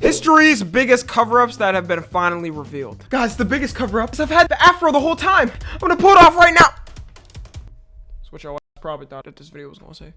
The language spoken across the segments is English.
History's biggest cover-ups that have been finally revealed. Guys, the biggest cover-ups. I've had the afro the whole time. I'm gonna pull it off right now. That's what y'all probably thought that this video was gonna say.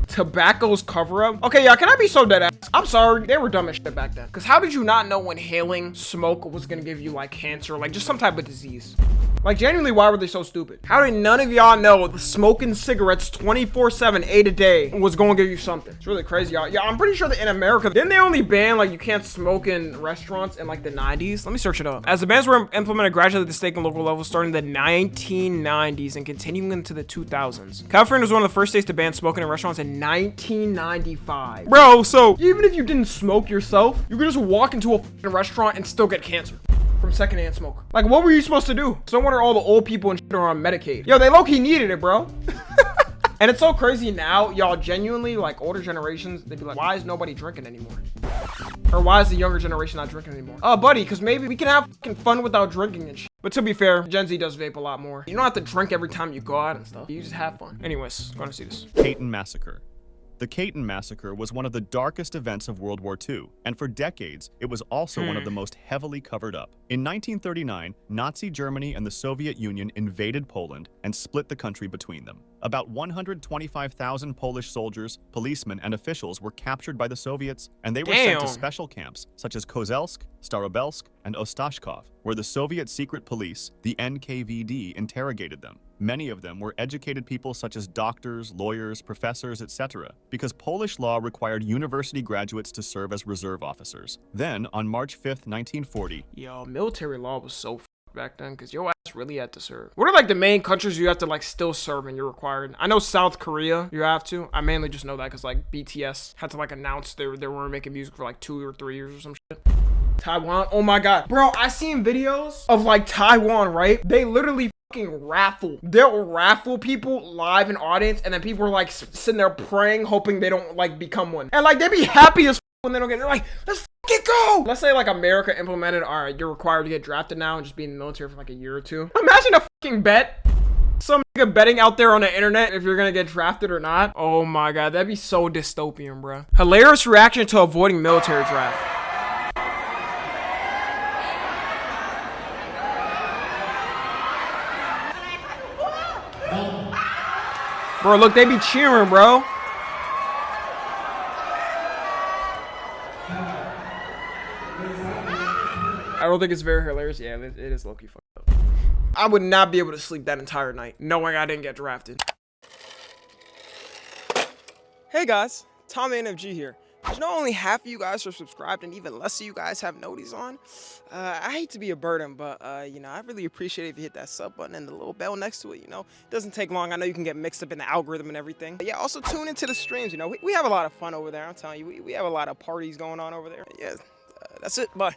Tobacco's cover-up. Okay, y'all, can I be so dead ass? I'm sorry, they were dumb as shit back then. Because how did you not know inhaling smoke was gonna give you like cancer, like just some type of disease? Like, genuinely, why were they so stupid? How did none of y'all know smoking cigarettes 24/7, 8 a day was going to give you something? It's really crazy, y'all. Yeah, I'm pretty sure that in America, didn't they only ban, like, you can't smoke in restaurants in, like, the 90s? Let me search it up. As the bans were implemented gradually at the state and local level starting in the 1990s and continuing into the 2000s. California was one of the first states to ban smoking in restaurants in 1995. Bro, so even if you didn't smoke yourself, you could just walk into a restaurant and still get cancer from secondhand smoke. Like, what were you supposed to do? So no wonder all the old people and shit are on Medicaid. Yo, they low-key needed it, bro. And it's so crazy now, y'all, genuinely, like, older generations, they'd be like, why is nobody drinking anymore? Or why is the younger generation not drinking anymore? Buddy, because maybe we can have fucking fun without drinking and shit. But to be fair, Gen Z does vape a lot more. You don't have to drink every time you go out and stuff. You just have fun. Anyways, going to see this. Katyn massacre. The Katyn massacre was one of the darkest events of World War II, and for decades, it was also one of the most heavily covered up. In 1939, Nazi Germany and the Soviet Union invaded Poland and split the country between them. About 125,000 Polish soldiers, policemen, and officials were captured by the Soviets, and they were sent to special camps such as Kozelsk, Starobelsk, and Ostashkov, where the Soviet secret police, the NKVD, interrogated them. Many of them were educated people such as doctors, lawyers, professors, etc., because Polish law required university graduates to serve as reserve officers. Then, on March 5th, 1940, yo, military law was so back then because your ass really had to serve. What are like the main countries you have to like still serve and you're required? I know South Korea you have to. I mainly just know that because like BTS had to like announce they were making music for like 2 or 3 years or some shit. Taiwan, oh my god, bro, I seen videos of like Taiwan, right? They literally fucking raffle. They'll raffle people live in audience, and then people are like sitting there praying, hoping they don't like become one. And like they be happy as when they don't get. They're like, let's fucking go. Let's say like America implemented, all right, you're required to get drafted now and just be in the military for like a year or two. Imagine a fucking bet. Some nigga betting out there on the internet if you're gonna get drafted or not. Oh my god, that'd be so dystopian, bro. Hilarious reaction to avoiding military draft. Bro, look, they be cheering, bro. I don't think it's very hilarious. Yeah, it is low-key fucked up. I would not be able to sleep that entire night knowing I didn't get drafted. Hey guys, Tom NFG here. You know, only half of you guys are subscribed and even less of you guys have noties on. I hate to be a burden, but you know, I really appreciate it if you hit that sub button and the little bell next to it. You know, it doesn't take long. I know you can get mixed up in the algorithm and everything. But yeah, also tune into the streams. You know, we have a lot of fun over there. I'm telling you, we have a lot of parties going on over there. Yeah, that's it. Bye.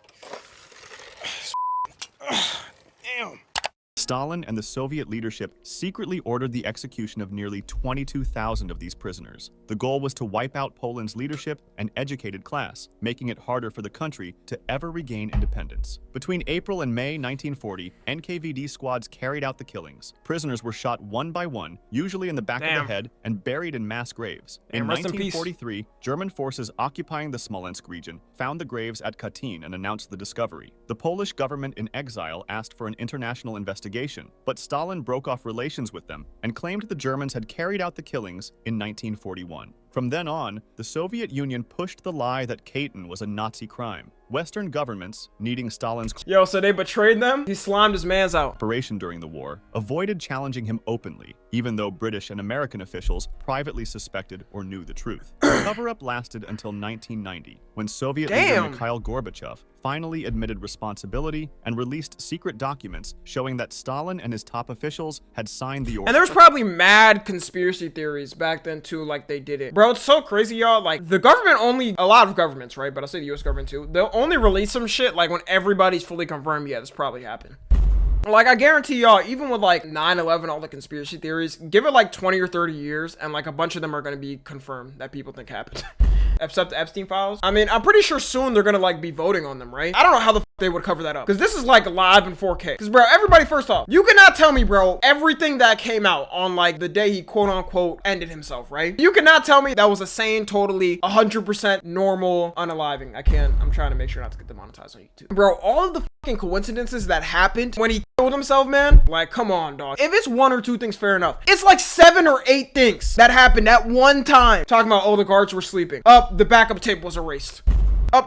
Damn. Stalin and the Soviet leadership secretly ordered the execution of nearly 22,000 of these prisoners. The goal was to wipe out Poland's leadership and educated class, making it harder for the country to ever regain independence. Between April and May 1940, NKVD squads carried out the killings. Prisoners were shot one by one, usually in the back of the head, and buried in mass graves. In 1943, German forces occupying the Smolensk region found the graves at Katyn and announced the discovery. The Polish government in exile asked for an international investigation, but Stalin broke off relations with them and claimed the Germans had carried out the killings in 1941. From then on, the Soviet Union pushed the lie that Katyn was a Nazi crime. Western governments, needing Stalin's so they betrayed them? He slimed his mans out. Operation during the war, avoided challenging him openly, even though British and American officials privately suspected or knew the truth. The cover-up lasted until 1990, when Soviet leader Mikhail Gorbachev finally admitted responsibility and released secret documents showing that Stalin and his top officials had signed the order. And there was probably mad conspiracy theories back then too, like they did it. Bro, it's so crazy, y'all. Like, the government only, a lot of governments, right? But I'll say the US government too, they'll only release some shit like when everybody's fully confirmed, yeah, this probably happened. Like, I guarantee y'all, even with like 9/11, all the conspiracy theories, give it like 20 or 30 years and like a bunch of them are going to be confirmed that people think happened. except the Epstein files. I mean, I'm pretty sure soon they're gonna like be voting on them, right? I don't know how the they would cover that up, because this is like live in 4K. Because bro, everybody, first off, you cannot tell me, bro, everything that came out on like the day he quote unquote ended himself, right? You cannot tell me that was a sane, totally 100% normal unaliving. I'm trying to make sure not to get demonetized on YouTube. Bro, all of the fucking coincidences that happened when he killed himself, man, like, come on, dog. If it's 1 or 2 things, fair enough. It's like 7 or 8 things that happened at one time. Talking about, oh, the guards were sleeping. The backup tape was erased.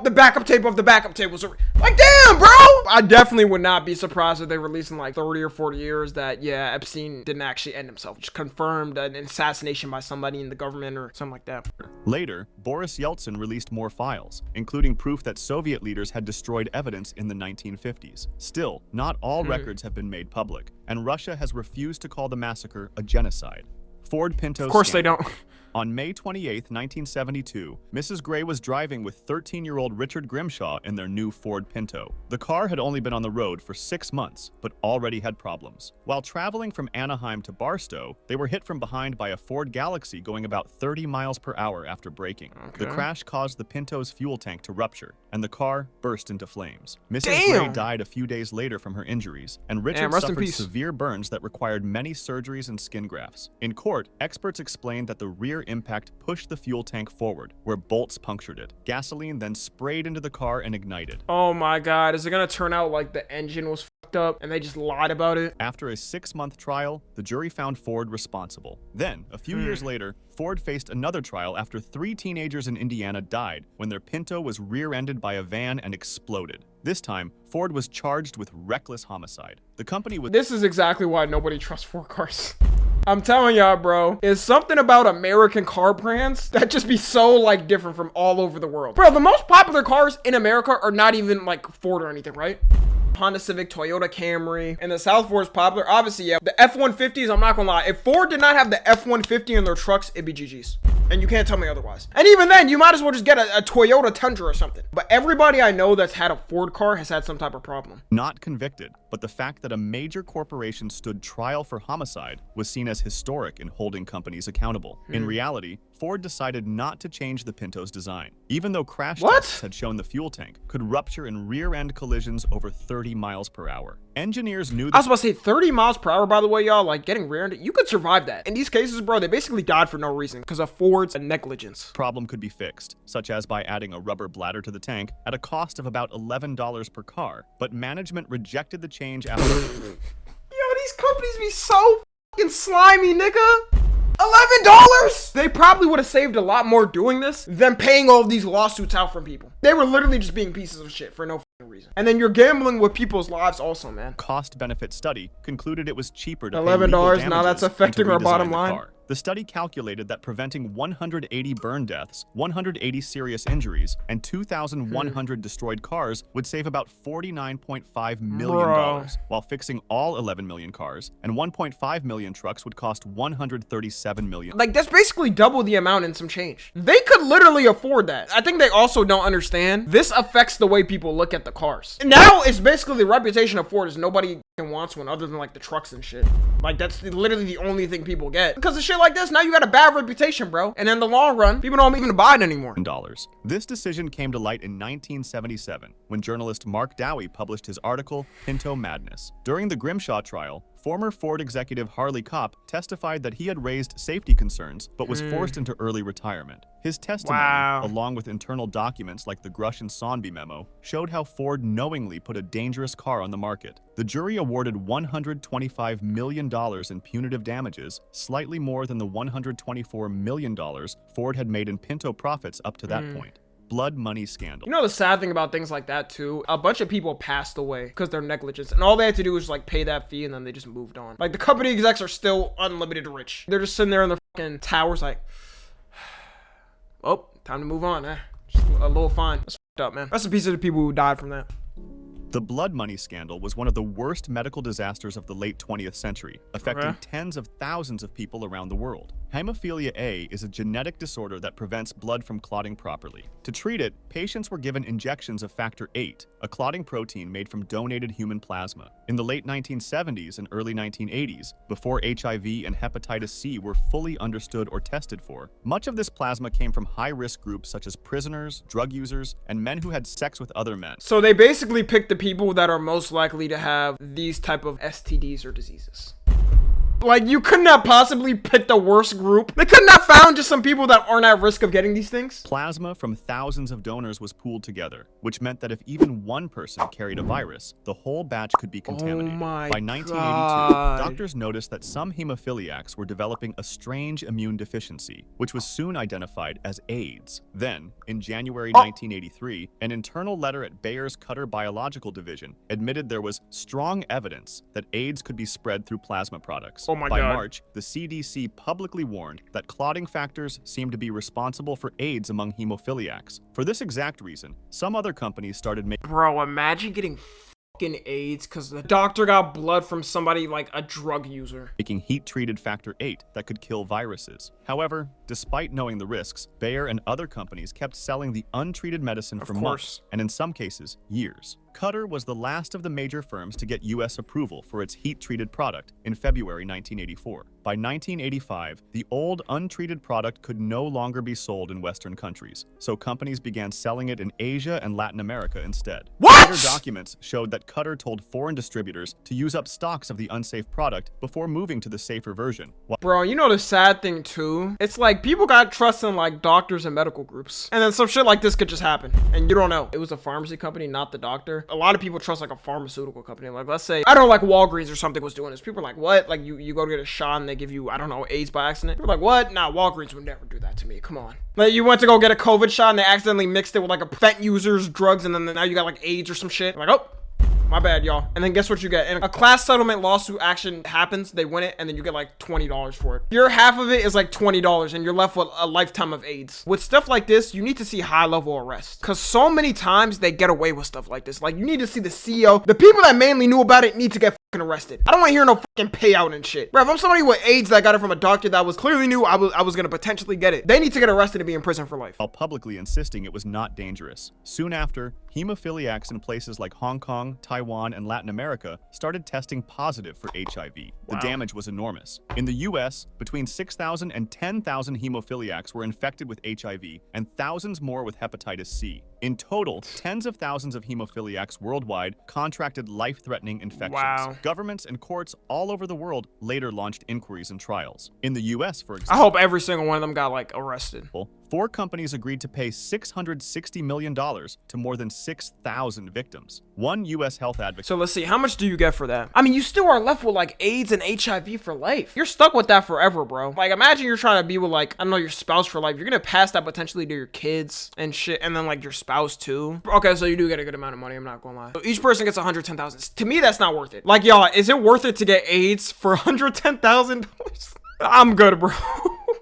The backup tape of the backup tape was like, damn, bro. I definitely would not be surprised if they released in like 30 or 40 years that, yeah, Epstein didn't actually end himself. Just confirmed an assassination by somebody in the government or something like that. Later, Boris Yeltsin released more files, including proof that Soviet leaders had destroyed evidence in the 1950s. Still, not all records have been made public, and Russia has refused to call the massacre a genocide. Ford Pinto. Of course they don't. On May 28, 1972, Mrs. Gray was driving with 13-year-old Richard Grimshaw in their new Ford Pinto. The car had only been on the road for 6 months, but already had problems. While traveling from Anaheim to Barstow, they were hit from behind by a Ford Galaxy going about 30 miles per hour after braking. The crash caused the Pinto's fuel tank to rupture, and the car burst into flames. Mrs. Gray died a few days later from her injuries, and Richard suffered severe burns that required many surgeries and skin grafts. In court, experts explained that the rear impact pushed the fuel tank forward, where bolts punctured it. Gasoline then sprayed into the car and ignited. Oh my god, is it gonna turn out like the engine was fucked up and they just lied about it? After a 6-month trial, the jury found Ford responsible. Then, a few years later, Ford faced another trial after 3 teenagers in Indiana died when their Pinto was rear-ended by a van and exploded. This time, Ford was charged with reckless homicide. The company was— This is exactly why nobody trusts Ford cars. I'm telling y'all, bro, it's something about American car brands that just be so like different from all over the world. Bro, the most popular cars in America are not even like Ford or anything, right? Honda Civic, Toyota Camry, and the South Ford is popular. Obviously, yeah, the F-150s, I'm not gonna lie. If Ford did not have the F-150 in their trucks, it'd be GG's. And you can't tell me otherwise. And even then, you might as well just get a Toyota Tundra or something. But everybody I know that's had a Ford car has had some type of problem. Not convicted, but the fact that a major corporation stood trial for homicide was seen as historic in holding companies accountable. In reality, Ford decided not to change the Pinto's design, even though crash tests had shown the fuel tank could rupture in rear-end collisions over 30 miles per hour. Engineers knew that— I was about to say 30 miles per hour, by the way, y'all, like getting rear-ended, you could survive that. In these cases, bro, they basically died for no reason because of Ford's negligence. Problem could be fixed, such as by adding a rubber bladder to the tank at a cost of about $11 per car, but management rejected the change after— Yo, these companies be so fucking slimy, nigga. $11? They probably would have saved a lot more doing this than paying all of these lawsuits out from people. They were literally just being pieces of shit for no fucking reason. And then you're gambling with people's lives also, man. Cost-benefit study concluded it was cheaper to pay $11, legal damages now that's affecting our bottom line. car. The study calculated that preventing 180 burn deaths, 180 serious injuries, and 2,100 destroyed cars would save about $49.5 million, while fixing all 11 million cars and 1.5 million trucks would cost $137 million. Like, that's basically double the amount and some change. They could literally afford that. I think they also don't understand this affects the way people look at the cars. Now, it's basically the reputation of Ford is nobody wants one other than like the trucks and shit. Like, that's literally the only thing people get. Because of shit like this, now you got a bad reputation, bro. And in the long run, people don't even buy it anymore. This decision came to light in 1977 when journalist Mark Dowie published his article, Pinto Madness. During the Grimshaw trial, former Ford executive Harley Kopp testified that he had raised safety concerns but was forced into early retirement. His testimony, along with internal documents like the Grush and Sonby memo, showed how Ford knowingly put a dangerous car on the market. The jury awarded $125 million in punitive damages, slightly more than the $124 million Ford had made in Pinto profits up to that point. Blood money scandal. You know the sad thing about things like that too? A bunch of people passed away because they're negligence, and all they had to do was like pay that fee and then they just moved on. Like the company execs are still unlimited rich. They're just sitting there in their fucking towers like, oh, time to move on, eh? Just a little fine. That's fucked up, man. Rest in peace to the people who died from that. The blood money scandal was one of the worst medical disasters of the late 20th century, affecting tens of thousands of people around the world. Hemophilia A is a genetic disorder that prevents blood from clotting properly. To treat it, patients were given injections of factor VIII, a clotting protein made from donated human plasma. In the late 1970s and early 1980s, before HIV and hepatitis C were fully understood or tested for, much of this plasma came from high-risk groups such as prisoners, drug users, and men who had sex with other men. So they basically picked the people that are most likely to have these type of STDs or diseases. Like, you could not possibly pick the worst group. They could not found just some people that aren't at risk of getting these things. Plasma from thousands of donors was pooled together, which meant that if even one person carried a virus, the whole batch could be contaminated. Oh my By 1982, God. doctors noticed that some hemophiliacs were developing a strange immune deficiency, which was soon identified as AIDS. Then, in January 1983, an internal letter at Bayer's Cutter Biological Division admitted there was strong evidence that AIDS could be spread through plasma products. Oh my By God. March, the CDC publicly warned that clotting factors seemed to be responsible for AIDS among hemophiliacs. For this exact reason, some other companies started making Bro, imagine getting fucking AIDS because the doctor got blood from somebody like a drug user. heat-treated factor VIII that could kill viruses. However, despite knowing the risks, Bayer and other companies kept selling the untreated medicine for months, and in some cases, years. Cutter was the last of the major firms to get US approval for its heat-treated product in February 1984. By 1985, the old untreated product could no longer be sold in Western countries, so companies began selling it in Asia and Latin America instead. What? Later documents showed that Cutter told foreign distributors to use up stocks of the unsafe product before moving to the safer version. Bro, you know the sad thing too? It's like people got trust in like doctors and medical groups. And then some shit like this could just happen. And you don't know. It was a pharmacy company, not the doctor. A lot of people trust like a pharmaceutical company. Like let's say, I don't know, like Walgreens or something was doing this. People are like, what? Like you go to get a shot and they give you, I don't know, AIDS by accident. People are like, what? Nah, Walgreens would never do that to me. Come on. Like you went to go get a COVID shot and they accidentally mixed it with like a fent user's drugs and then now you got like AIDS or some shit. Like, oh. My bad, y'all. And then guess what you get? And a class settlement lawsuit action happens, they win it, and then you get like $20 for it. Your half of it is like $20, and you're left with a lifetime of AIDS. With stuff like this, you need to see high-level arrests. Because so many times, they get away with stuff like this. Like, you need to see the CEO. The people that mainly knew about it need to get fucking arrested. I don't want to hear no fucking payout and shit. Bro, if I'm somebody with AIDS that got it from a doctor that was clearly knew I was going to potentially get it, they need to get arrested and be in prison for life. While publicly insisting it was not dangerous. Soon after, hemophiliacs in places like Hong Kong, Taiwan, and Latin America started testing positive for HIV. The damage was enormous. In the US, between 6,000 and 10,000 hemophiliacs were infected with HIV and thousands more with hepatitis C. In total, tens of thousands of hemophiliacs worldwide contracted life-threatening infections. Wow. Governments and courts all over the world later launched inquiries and trials. In the US, for I example, hope every single one of them got like arrested. 4 companies agreed to pay $660 million to more than 6,000 victims. One U.S. health advocate. So let's see, how much do you get for that? I mean, you still are left with like AIDS and HIV for life. You're stuck with that forever, bro. Like, imagine you're trying to be with like, I don't know, your spouse for life. You're gonna pass that potentially to your kids and shit, and then like your spouse too. Okay, so you do get a good amount of money, I'm not gonna lie. So each person gets $110,000. To me, that's not worth it. Like, y'all, is it worth it to get AIDS for $110,000? I'm good, bro.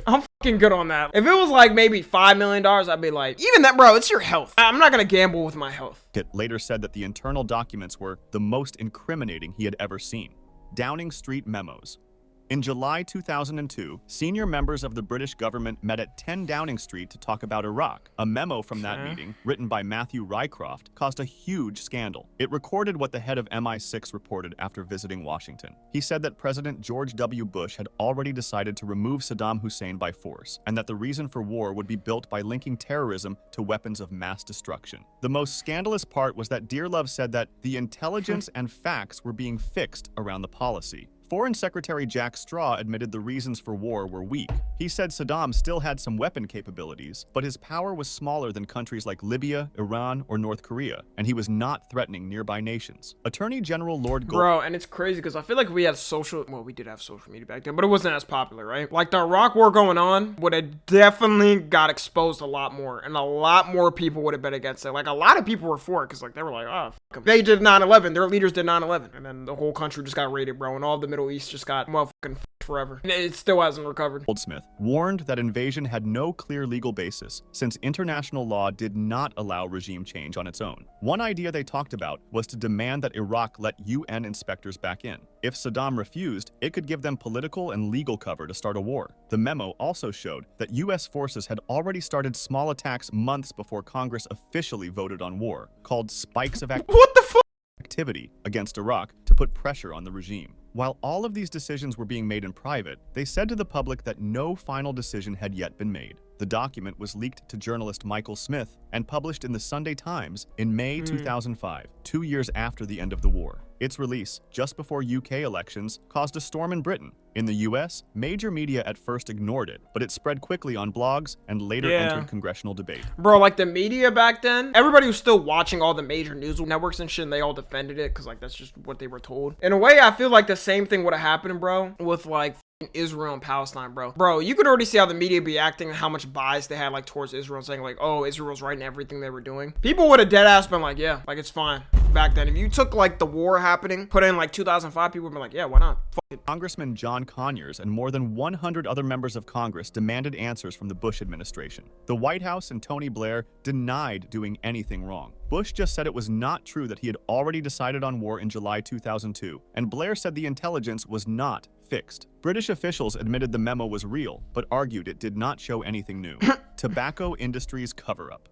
I'm fucking good on that. If it was like maybe $5 million, I'd be like, even that, bro, it's your health. I'm not gonna gamble with my health. Later said that the internal documents were the most incriminating he had ever seen. Downing Street memos. In July 2002, senior members of the British government met at 10 Downing Street to talk about Iraq. A memo from that meeting, written by Matthew Rycroft, caused a huge scandal. It recorded what the head of MI6 reported after visiting Washington. He said that President George W. Bush had already decided to remove Saddam Hussein by force, and that the reason for war would be built by linking terrorism to weapons of mass destruction. The most scandalous part was that Dearlove said that the intelligence and facts were being fixed around the policy. Foreign Secretary Jack Straw admitted the reasons for war were weak. He said Saddam still had some weapon capabilities, but his power was smaller than countries like Libya, Iran, or North Korea, and he was not threatening nearby nations. Attorney General Lord Gold— Bro, and it's crazy because I feel like we had we did have social media back then, but it wasn't as popular, right? Like the Iraq war going on would have definitely got exposed a lot more, and a lot more people would have been against it. Like a lot of people were for it because like they were like, oh, fuck 'em. They did 9/11, their leaders did 9/11, and then the whole country just got raided, bro, and all the Middle East just got motherfucking forever. It still hasn't recovered. Goldsmith warned that invasion had no clear legal basis since international law did not allow regime change on its own. One idea they talked about was to demand that Iraq let UN inspectors back in. If Saddam refused, it could give them political and legal cover to start a war. The memo also showed that US forces had already started small attacks months before Congress officially voted on war, called spikes of activity against Iraq to put pressure on the regime. While all of these decisions were being made in private, they said to the public that no final decision had yet been made. The document was leaked to journalist Michael Smith and published in the Sunday Times in May 2005, 2 years after the end of the war. Its release, just before UK elections, caused a storm in Britain. In the US, major media at first ignored it, but it spread quickly on blogs and later entered congressional debate. Bro, like the media back then, everybody was still watching all the major news networks and shit, and they all defended it because, like, that's just what they were told. In a way, I feel like the same thing would have happened, bro, with, like, Israel and Palestine, bro. You could already see how the media be acting and how much bias they had, like, towards Israel, saying, like, oh, Israel's right in everything they were doing. People would have deadass been like, yeah, like, it's fine. Back then, if you took, like, the war happening, put in, like, 2005, people would be like, yeah, why not? Fuck it. Congressman John Conyers and more than 100 other members of Congress demanded answers from the Bush administration. The White House and Tony Blair denied doing anything wrong. Bush just said it was not true that he had already decided on war in July 2002, and Blair said the intelligence was not fixed. British officials admitted the memo was real, but argued it did not show anything new. Tobacco industry's cover-up.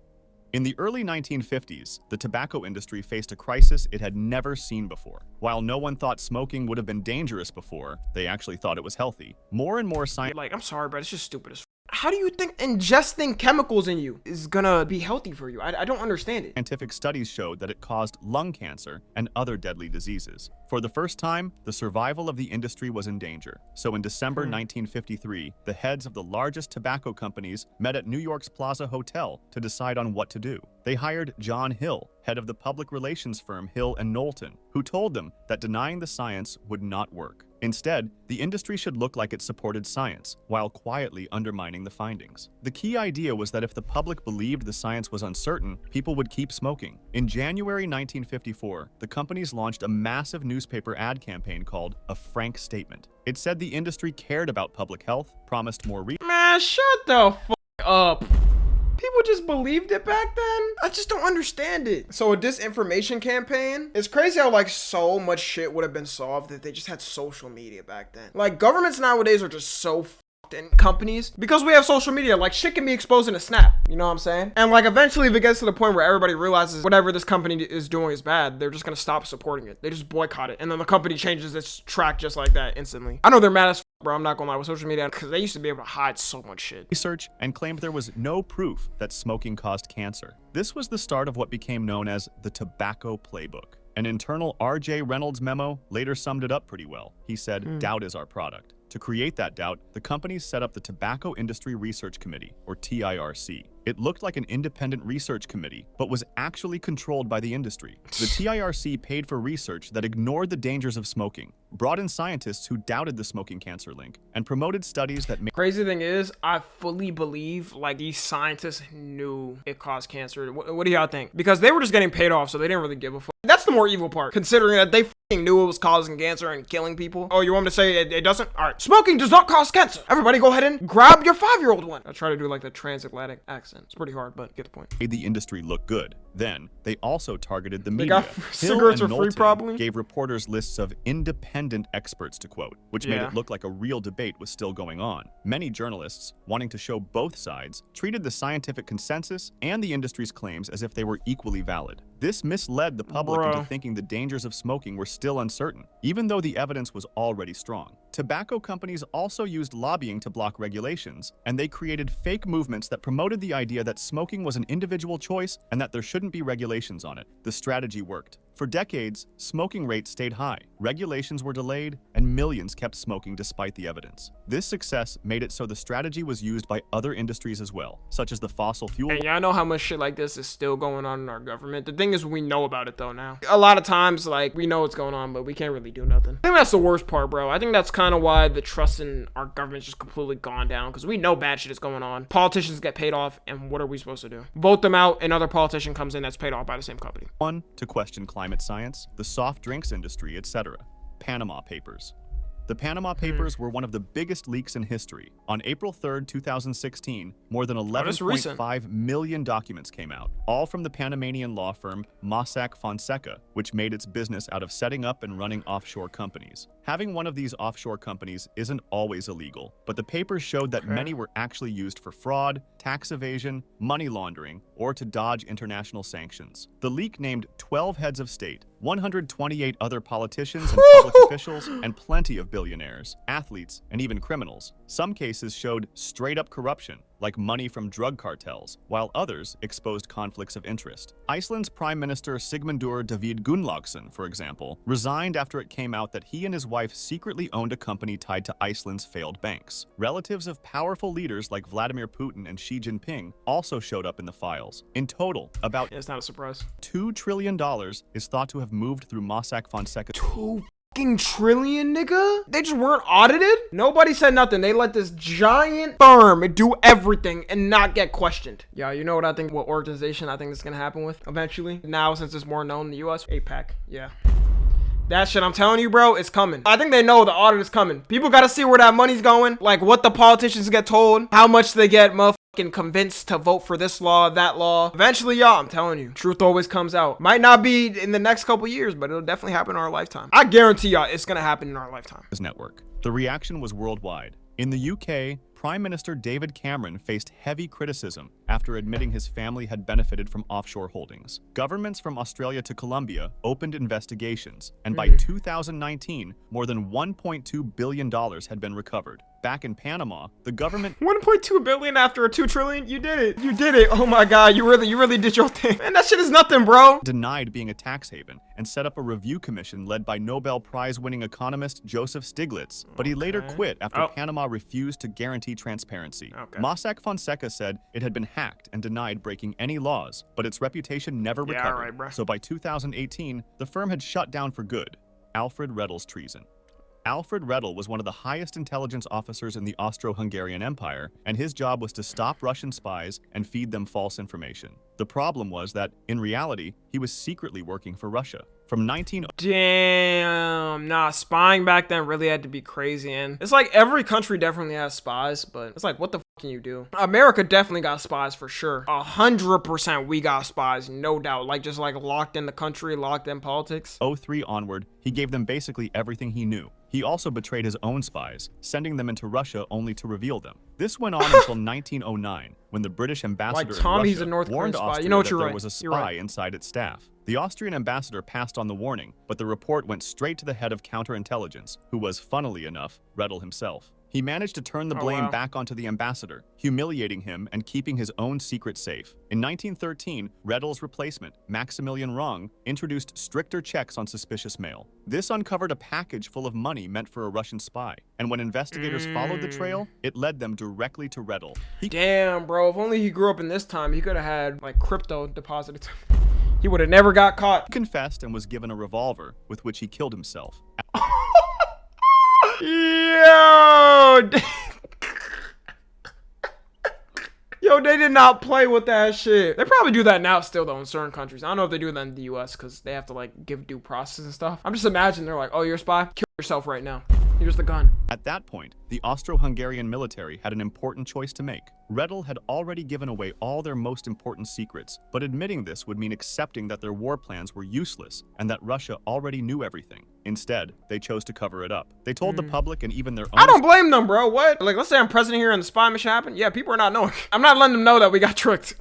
In the early 1950s, the tobacco industry faced a crisis it had never seen before. While no one thought smoking would have been dangerous before, they actually thought it was healthy. More and more science— Like, I'm sorry, but it's just stupid as f. How do you think ingesting chemicals in you is gonna be healthy for you? I don't understand it. Scientific studies showed that it caused lung cancer and other deadly diseases. For the first time, the survival of the industry was in danger. So in December 1953, the heads of the largest tobacco companies met at New York's Plaza Hotel to decide on what to do. They hired John Hill, head of the public relations firm Hill and Knowlton, who told them that denying the science would not work. Instead, the industry should look like it supported science, while quietly undermining the findings. The key idea was that if the public believed the science was uncertain, people would keep smoking. In January 1954, the companies launched a massive newspaper ad campaign called A Frank Statement. It said the industry cared about public health, promised more Man, shut the f up. People just believed it back then? I just don't understand it. So a disinformation campaign? It's crazy how, like, so much shit would have been solved if they just had social media back then. Like, governments nowadays are just so fucked, and companies, because we have social media, like, shit can be exposed in a snap. You know what I'm saying? And, like, eventually if it gets to the point where everybody realizes whatever this company is doing is bad, they're just gonna stop supporting it. They just boycott it. And then the company changes its track just like that instantly. I know they're mad as f, bro, I'm not gonna lie, with social media, because they used to be able to hide so much shit. Research and claimed there was no proof that smoking caused cancer. This was the start of what became known as the Tobacco Playbook. An internal R.J. Reynolds memo later summed it up pretty well. He said, doubt is our product. To create that doubt, the companies set up the Tobacco Industry Research Committee, or TIRC. It looked like an independent research committee, but was actually controlled by the industry. The TIRC paid for research that ignored the dangers of smoking, brought in scientists who doubted the smoking cancer link, and promoted studies that made— Crazy thing is, I fully believe, like, these scientists knew it caused cancer. What do y'all think? Because they were just getting paid off, so they didn't really give a fuck. That's the more evil part, considering that they f***ing knew it was causing cancer and killing people. Oh, you want me to say it doesn't? All right. Smoking does not cause cancer. Everybody go ahead and grab your 5-year-old one. I try to do, like, the transatlantic accent. It's pretty hard, but get the point. Made the industry look good. Then, they also targeted the media. They got cigarettes for free, probably. Gave reporters lists of independent experts to quote, which made it look like a real debate was still going on. Many journalists, wanting to show both sides, treated the scientific consensus and the industry's claims as if they were equally valid. This misled the public into thinking the dangers of smoking were still uncertain, even though the evidence was already strong. Tobacco companies also used lobbying to block regulations, and they created fake movements that promoted the idea that smoking was an individual choice and that there shouldn't be regulations on it. The strategy worked. For decades, smoking rates stayed high, regulations were delayed, and millions kept smoking despite the evidence. This success made it so the strategy was used by other industries as well, such as the fossil fuel— And yeah, I know how much shit like this is still going on in our government. The thing is, we know about it though now. A lot of times, like, we know what's going on, but we can't really do nothing. I think that's the worst part, bro. I think that's kind of why the trust in our government's just completely gone down, because we know bad shit is going on. Politicians get paid off, and what are we supposed to do? Vote them out, another politician comes in that's paid off by the same company. One, to question climate science, the soft drinks industry, etc. Panama Papers. The Panama Papers were one of the biggest leaks in history. On April 3rd, 2016, more than 11.5 million documents came out, all from the Panamanian law firm Mossack Fonseca, which made its business out of setting up and running offshore companies. Having one of these offshore companies isn't always illegal, but the papers showed that many were actually used for fraud, tax evasion, money laundering, or to dodge international sanctions. The leak named 12 heads of state, 128 other politicians and public officials, and plenty of billionaires, athletes, and even criminals. Some cases showed straight-up corruption, like money from drug cartels, while others exposed conflicts of interest. Iceland's Prime Minister Sigmundur David Gunnlaugsson, for example, resigned after it came out that he and his wife secretly owned a company tied to Iceland's failed banks. Relatives of powerful leaders like Vladimir Putin and Xi Jinping also showed up in the files. In total, about it's not a surprise. $2 trillion is thought to have moved through Mossack Fonseca. $2 trillion, nigga? They just weren't audited? Nobody said nothing. They let this giant firm do everything and not get questioned. Yeah, you know what I think, what organization I think this is gonna happen with eventually? Now, since it's more known in the US, APAC, yeah. That shit, I'm telling you, bro, it's coming. I think they know the audit is coming. People gotta see where that money's going, like what the politicians get told, how much they get motherfucking convinced to vote for this law, that law. Eventually, y'all, I'm telling you, truth always comes out. Might not be in the next couple years, but it'll definitely happen in our lifetime. I guarantee y'all it's gonna happen in our lifetime. Network. The reaction was worldwide. In the UK, Prime Minister David Cameron faced heavy criticism after admitting his family had benefited from offshore holdings. Governments from Australia to Colombia opened investigations, and by 2019, more than $1.2 billion had been recovered. Back in Panama, the government 1.2 billion after a 2 trillion. You did it. You did it. Oh my God. You really did your thing. Man, that shit is nothing, bro. denied being a tax haven and set up a review commission led by Nobel Prize-winning economist Joseph Stiglitz, but he later quit after Panama refused to guarantee transparency. Mossack Fonseca said it had been hacked and denied breaking any laws, but its reputation never recovered. So by 2018, the firm had shut down for good. Alfred Redl's treason. Alfred Redl was one of the highest intelligence officers in the Austro-Hungarian Empire, and his job was to stop Russian spies and feed them false information. The problem was that, in reality, he was secretly working for Russia. From 19... Damn, nah, spying back then really had to be crazy, and it's like every country definitely has spies, but it's like, what the f can you do? America definitely got spies for sure. 100% we got spies, no doubt, like just like locked in the country, locked in politics. 2003 onward, he gave them basically everything he knew. He also betrayed his own spies, sending them into Russia only to reveal them. This went on until 1909, when the British ambassador in Russia warned Austria that there was a spy inside its staff. The Austrian ambassador passed on the warning, but the report went straight to the head of counterintelligence, who was, funnily enough, Redl himself. He managed to turn the blame back onto the ambassador, humiliating him and keeping his own secret safe. In 1913, Redl's replacement, Maximilian Rung, introduced stricter checks on suspicious mail. This uncovered a package full of money meant for a Russian spy, and when investigators followed the trail, it led them directly to Redl. Damn, bro, if only he grew up in this time, he could have had, like, crypto deposited. He would have never got caught. He confessed and was given a revolver, with which he killed himself. Yo, yo, they did not play with that shit. They probably do that now still, though, in certain countries. I don't know if they do that in the US, because they have to, like, give due process and stuff. I'm just imagining they're like, oh, you're a spy? Kill yourself right now. Here's the gun. At that point, the Austro-Hungarian military had an important choice to make. Redl had already given away all their most important secrets, but admitting this would mean accepting that their war plans were useless and that Russia already knew everything. Instead, they chose to cover it up. They told the public and even their own... I don't blame them, bro. What? Like, let's say I'm president here and the spy mission happened. Yeah, people are not knowing. I'm not letting them know that we got tricked.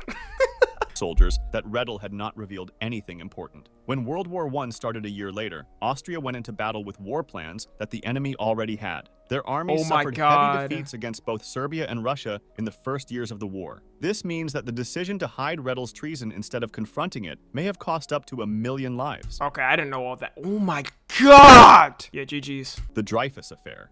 soldiers that Redl had not revealed anything important. When World War I started a year later, Austria went into battle with war plans that the enemy already had. Their armies suffered heavy defeats against both Serbia and Russia in the first years of the war. This means that the decision to hide Redl's treason instead of confronting it may have cost up to 1 million lives. Okay, I didn't know all that. Oh my God! Yeah, GG's. The Dreyfus Affair.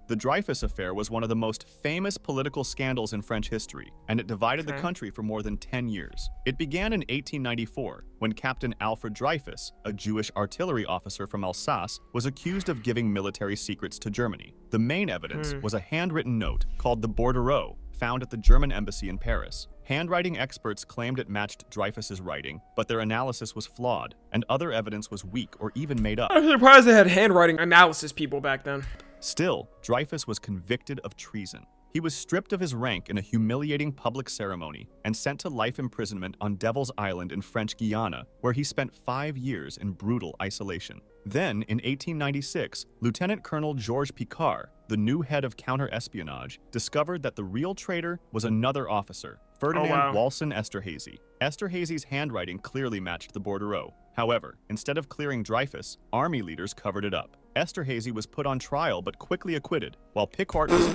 The Dreyfus Affair was one of the most famous political scandals in French history, and it divided the country for more than 10 years. It began in 1894, when Captain Alfred Dreyfus, a Jewish artillery officer from Alsace, was accused of giving military secrets to Germany. The main evidence was a handwritten note called the Bordereau, found at the German embassy in Paris. Handwriting experts claimed it matched Dreyfus's writing, but their analysis was flawed, and other evidence was weak or even made up. I'm surprised they had handwriting analysis people back then. Still, Dreyfus was convicted of treason. He was stripped of his rank in a humiliating public ceremony and sent to life imprisonment on Devil's Island in French Guiana, where he spent 5 years in brutal isolation. Then, in 1896, Lieutenant Colonel Georges Picquart, the new head of counter-espionage, discovered that the real traitor was another officer, Ferdinand Walson Esterhazy. Esterhazy's handwriting clearly matched the bordereau. However, instead of clearing Dreyfus, army leaders covered it up. Esterhazy was put on trial but quickly acquitted, while Picquart was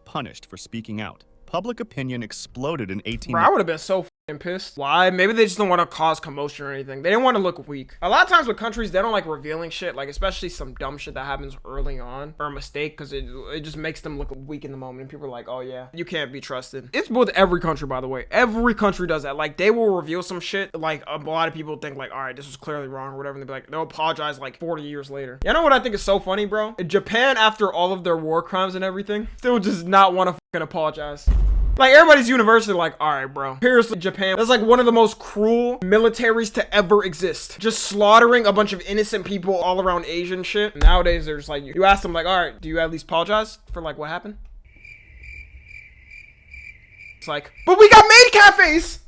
punished for speaking out. Public opinion exploded in 18... Bro, I would have been so f***ing pissed. Why? Maybe they just don't want to cause commotion or anything. They didn't want to look weak. A lot of times with countries, they don't like revealing shit, like especially some dumb shit that happens early on, or a mistake, because it just makes them look weak in the moment, and people are like, oh yeah, you can't be trusted. It's with every country, by the way. Every country does that. Like, they will reveal some shit, like a lot of people think like, all right, this was clearly wrong or whatever, and they'll be like, they'll apologize like 40 years later. You know what I think is so funny, bro? In Japan, after all of their war crimes and everything, still just not want to fucking apologize. Like, everybody's universally like, all right, bro. Here's Japan. That's like one of the most cruel militaries to ever exist. Just slaughtering a bunch of innocent people all around Asian shit. Nowadays, there's like, you ask them like, all right, do you at least apologize for like what happened? It's like, but we got maid cafes!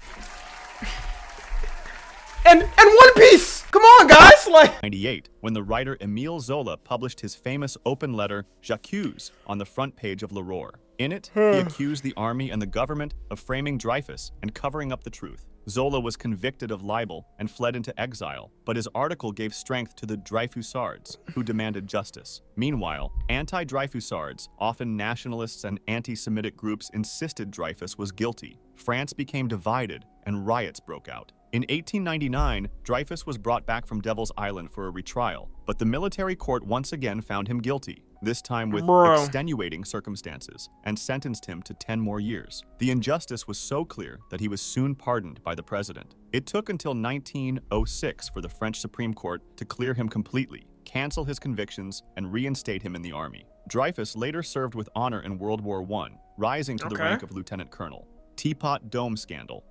and One Piece! Come on, guys! Like, 98, when the writer Émile Zola published his famous open letter, J'accuse, on the front page of L'Aurore. In it, he accused the army and the government of framing Dreyfus and covering up the truth. Zola was convicted of libel and fled into exile, but his article gave strength to the Dreyfusards, who demanded justice. Meanwhile, anti-Dreyfusards, often nationalists and anti-Semitic groups, insisted Dreyfus was guilty. France became divided, and riots broke out. In 1899, Dreyfus was brought back from Devil's Island for a retrial, but the military court once again found him guilty, this time with extenuating circumstances, and sentenced him to 10 more years. The injustice was so clear that he was soon pardoned by the president. It took until 1906 for the French Supreme Court to clear him completely, cancel his convictions, and reinstate him in the army. Dreyfus later served with honor in World War I, rising to the rank of lieutenant colonel. Teapot Dome scandal.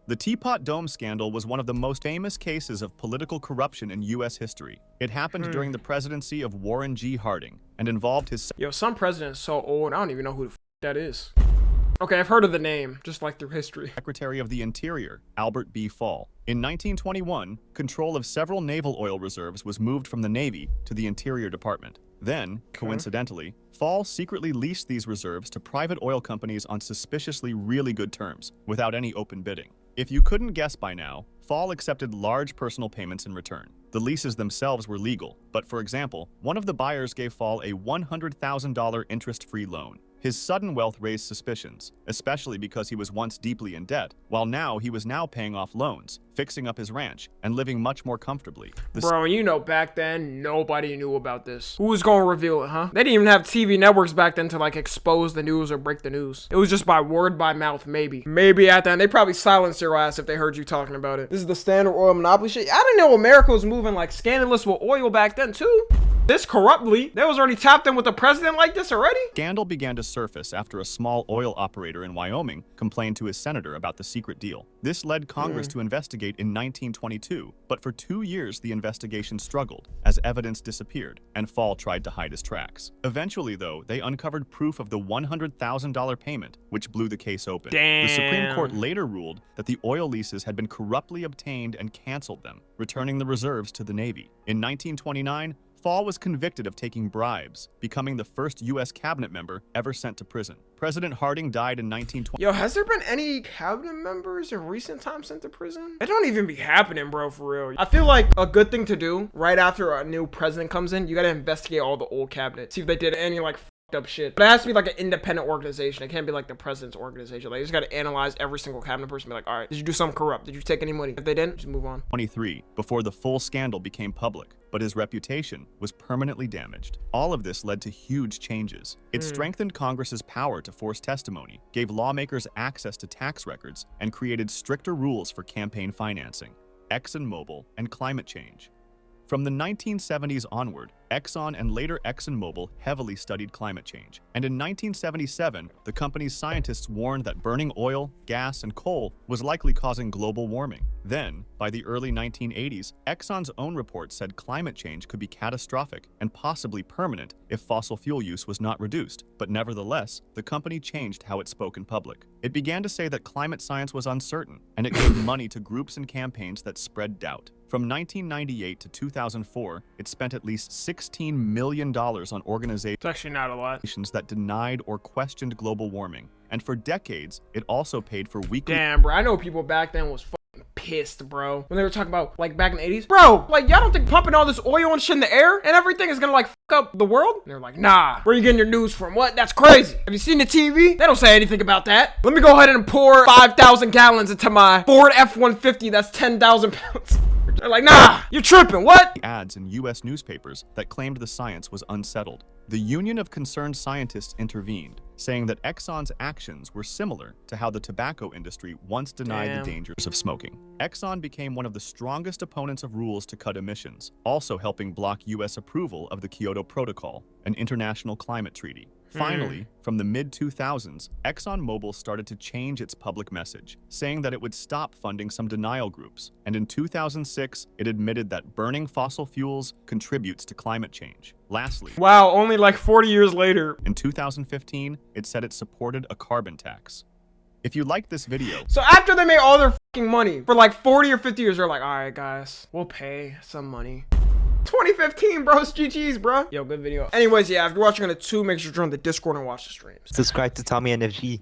The Teapot Dome scandal was one of the most famous cases of political corruption in U.S. history. It happened during the presidency of Warren G. Harding and involved his... Yo, some president is so old, I don't even know who the f that is. Okay, I've heard of the name, just like through history. Secretary of the Interior, Albert B. Fall. In 1921, control of several naval oil reserves was moved from the Navy to the Interior Department. Then, coincidentally, Fall secretly leased these reserves to private oil companies on suspiciously really good terms, without any open bidding. If you couldn't guess by now, Fall accepted large personal payments in return. The leases themselves were legal, but for example, one of the buyers gave Fall a $100,000 interest-free loan. His sudden wealth raised suspicions, especially because he was once deeply in debt, while now he was paying off loans, fixing up his ranch, and living much more comfortably. Bro, you know back then, nobody knew about this. Who was gonna reveal it, huh? They didn't even have TV networks back then to like expose the news or break the news. It was just by word by mouth, maybe. Maybe at the end, they probably silenced your ass if they heard you talking about it. This is the standard oil monopoly shit. I didn't know America was moving like scandalous with oil back then too. This corruptly, they was already tapped in with a president like this already? Scandal began to surface after a small oil operator in Wyoming complained to his senator about the secret deal. This led Congress to investigate in 1922, but for 2 years the investigation struggled as evidence disappeared and Fall tried to hide his tracks. Eventually, though, they uncovered proof of the $100,000 payment, which blew the case open. Damn. The Supreme Court later ruled that the oil leases had been corruptly obtained and canceled them, returning the reserves to the Navy. In 1929, Fall was convicted of taking bribes, becoming the first U.S. cabinet member ever sent to prison. President Harding died in 1920. Yo, has there been any cabinet members in recent times sent to prison? It don't even be happening, bro, for real. I feel like a good thing to do right after a new president comes in, you gotta investigate all the old cabinet. See if they did any like up shit. But it has to be like an independent organization. It can't be like the president's organization. Like, you just gotta analyze every single cabinet person and be like, all right, did you do something corrupt? Did you take any money? If they didn't, just move on. 23, before the full scandal became public, but his reputation was permanently damaged. All of this led to huge changes. It strengthened Congress's power to force testimony, gave lawmakers access to tax records, and created stricter rules for campaign financing, ExxonMobil, and climate change. From the 1970s onward, Exxon and later ExxonMobil heavily studied climate change. And in 1977, the company's scientists warned that burning oil, gas, and coal was likely causing global warming. Then, by the early 1980s, Exxon's own report said climate change could be catastrophic and possibly permanent if fossil fuel use was not reduced. But nevertheless, the company changed how it spoke in public. It began to say that climate science was uncertain, and it gave money to groups and campaigns that spread doubt. From 1998 to 2004, it spent at least $16 million on organizations It's actually not a lot. that denied or questioned global warming. And for decades, it also paid for weekly... Damn, bro. I know people back then was fucking pissed, bro. When they were talking about, like, back in the 80s. Bro, like, y'all don't think pumping all this oil and shit in the air and everything is gonna, like, fuck up the world? And they're like, nah. Where are you getting your news from? What? That's crazy. Have you seen the TV? They don't say anything about that. Let me go ahead and pour 5,000 gallons into my Ford F-150 that's 10,000 pounds. They're like, nah, you're tripping, what? Ads in U.S. newspapers that claimed the science was unsettled. The Union of Concerned Scientists intervened, saying that Exxon's actions were similar to how the tobacco industry once denied the dangers of smoking. Exxon became one of the strongest opponents of rules to cut emissions, also helping block U.S. approval of the Kyoto Protocol, an international climate treaty. Finally, from the mid-2000s, ExxonMobil started to change its public message, saying that it would stop funding some denial groups. And in 2006, it admitted that burning fossil fuels contributes to climate change. Lastly, wow, only like 40 years later. In 2015, it said it supported a carbon tax. If you liked this video... So after they made all their fucking money, for like 40 or 50 years, they're like, all right, guys, we'll pay some money. 2015, bro. It's GG's, bro. Yo, good video. Anyways, yeah, if you're watching on the 2, make sure to join the Discord and watch the streams. Subscribe to Tommy NFG.